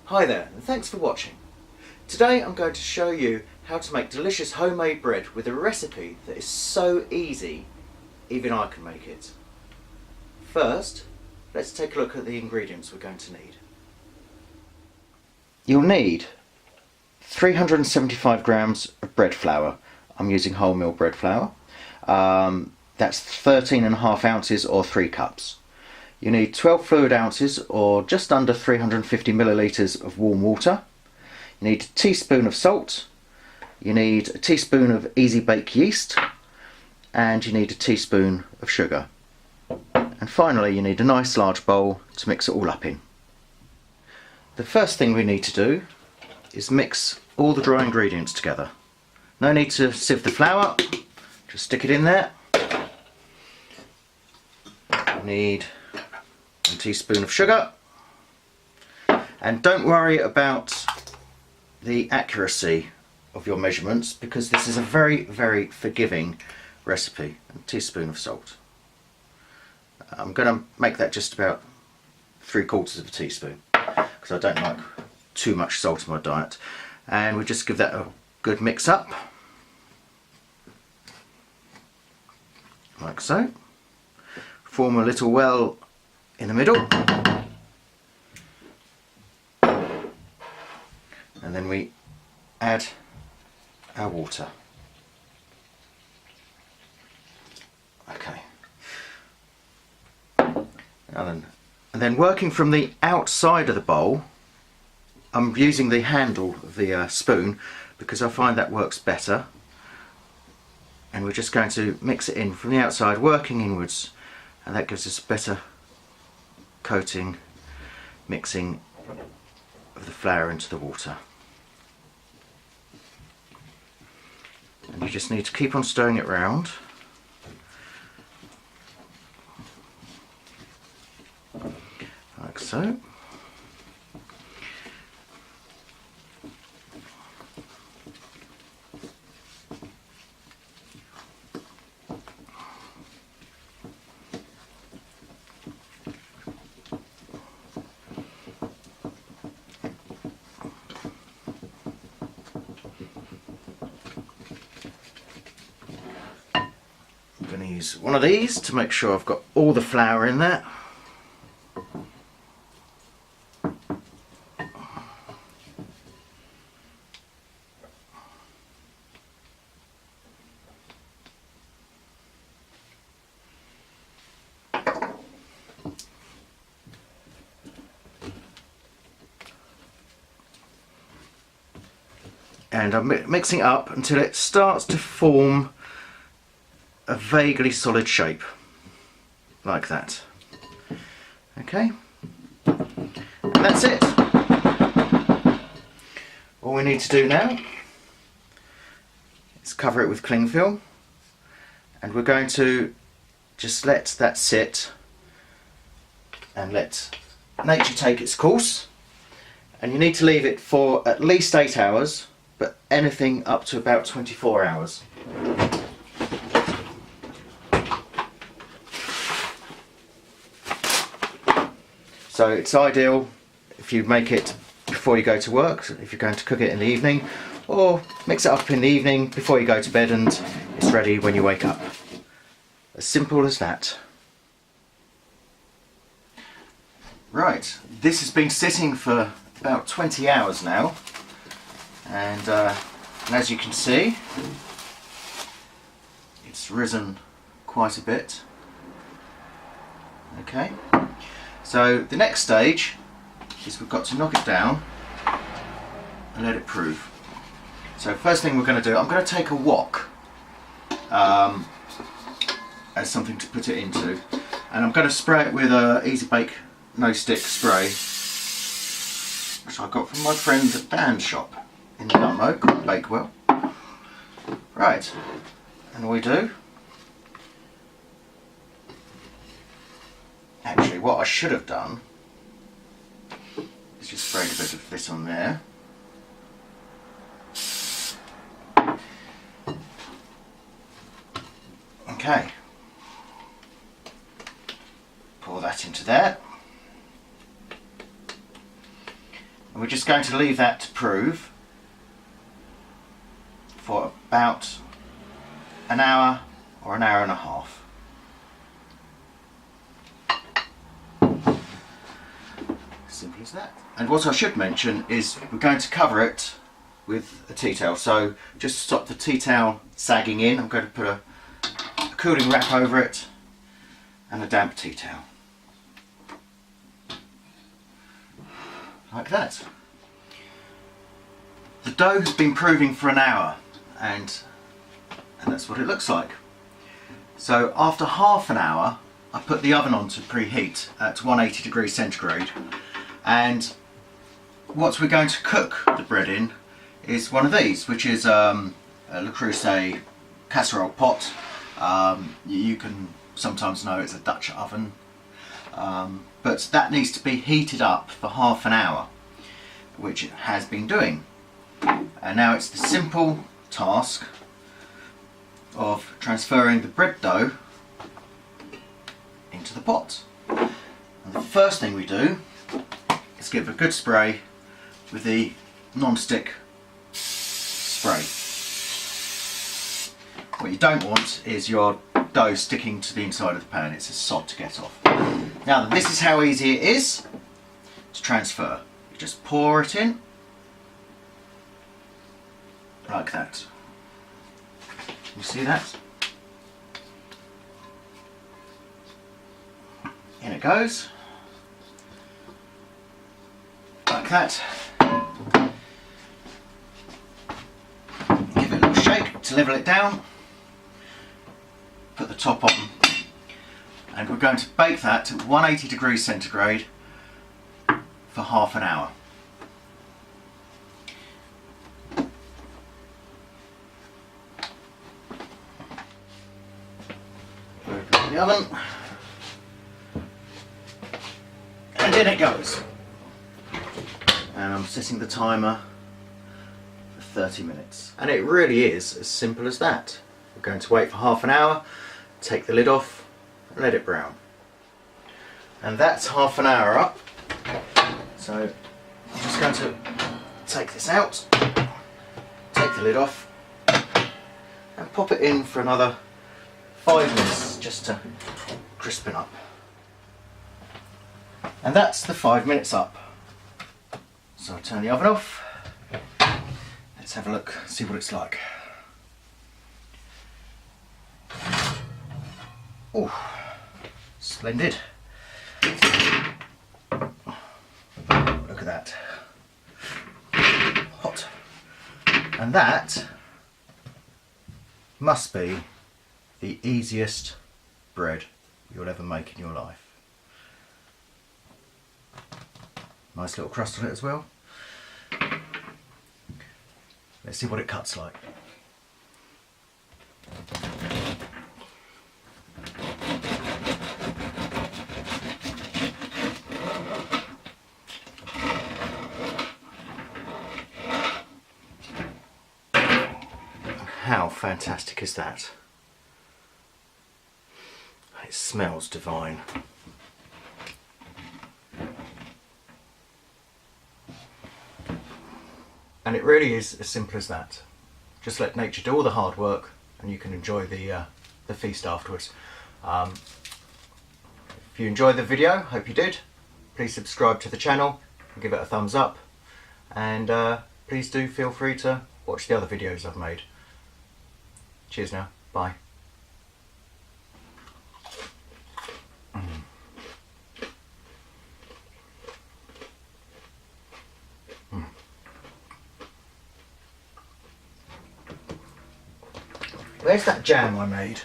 Hi there, and thanks for watching. Today I'm going to show you how to make delicious homemade bread with a recipe that is so easy, even I can make it. First, let's take a look at the ingredients we're going to need. You'll need 375 grams of bread flour. I'm using wholemeal bread flour. That's 13.5 ounces or 3 cups. You need 12 fluid ounces or just under 350 millilitres of warm water. You need a teaspoon of salt. You need a teaspoon of easy bake yeast. And you need a teaspoon of sugar. And finally you need a nice large bowl to mix it all up in. The first thing we need to do is mix all the dry ingredients together. No need to sieve the flour, just stick it in there. You need a teaspoon of sugar, and don't worry about the accuracy of your measurements because this is a very forgiving recipe. A teaspoon of salt. I'm going to make that just about 3/4 of a teaspoon because I don't like too much salt in my diet, and we just give that a good mix up like so. Form a little well in the middle, and then we add our water. Okay. And then working from the outside of the bowl, I'm using the handle of the spoon because I find that works better. And we're just going to mix it in from the outside, working inwards, and that gives us a better coating, mixing of the flour into the water. And you just need to keep on stirring it round. Like so. I'm going to use one of these to make sure I've got all the flour in there. And I'm mixing it up until it starts to form a vaguely solid shape, like that. Okay, and that's it. All we need to do now is cover it with cling film, and we're going to just let that sit and let nature take its course. And you need to leave it for at least 8 hours, but anything up to about 24 hours. So it's ideal if you make it before you go to work, if you're going to cook it in the evening, or mix it up in the evening before you go to bed and it's ready when you wake up. As simple as that. Right, this has been sitting for about 20 hours now. And as you can see, it's risen quite a bit. Okay, so the next stage is we've got to knock it down and let it prove. So first thing we're going to do, I'm going to take a wok as something to put it into, and I'm going to spray it with a Easy Bake No Stick spray, which I got from my friend at Dan's shop in Dunmow called Bakewell. Right, and all we do, actually what I should have done is just sprayed a bit of this on there. Okay, pour that into there. And we're just going to leave that to prove for about an hour or an hour and a half. Simple as that. And what I should mention is we're going to cover it with a tea towel. So just to stop the tea towel sagging in, I'm going to put a cooling wrap over it and a damp tea towel. Like that. The dough has been proving for an hour and that's what it looks like. So after half an hour I put the oven on to preheat at 180 degrees centigrade, and what we're going to cook the bread in is one of these, which is a Le Creuset casserole pot. You can sometimes know it's a Dutch oven, but that needs to be heated up for half an hour, which it has been doing. And now it's the simple task of transferring the bread dough into the pot. And the first thing we do is give a good spray with the non-stick spray. What you don't want is your dough sticking to the inside of the pan. It's a sod to get off. Now this is how easy it is to transfer. You just pour it in like that. You see that? In it goes. Like that. Give it a little shake to level it down. Put the top on. And we're going to bake that at 180 degrees centigrade for half an hour. Open the oven. And in it goes. And I'm setting the timer for 30 minutes. And it really is as simple as that. We're going to wait for half an hour, take the lid off and let it brown. And that's half an hour up. So I'm just going to take this out, take the lid off and pop it in for another 5 minutes just to crispen up. And that's the 5 minutes up. So I'll turn the oven off. Let's have a look, see what it's like. Oh, splendid. Look at that. Hot. And that must be the easiest bread you'll ever make in your life. Nice little crust on it as well. Let's see what it cuts like. How fantastic is that? It smells divine. And it really is as simple as that. Just let nature do all the hard work and you can enjoy the feast afterwards. If you enjoyed the video, hope you did, please subscribe to the channel and give it a thumbs up. And please do feel free to watch the other videos I've made. Cheers now, bye. Where's that jam I made?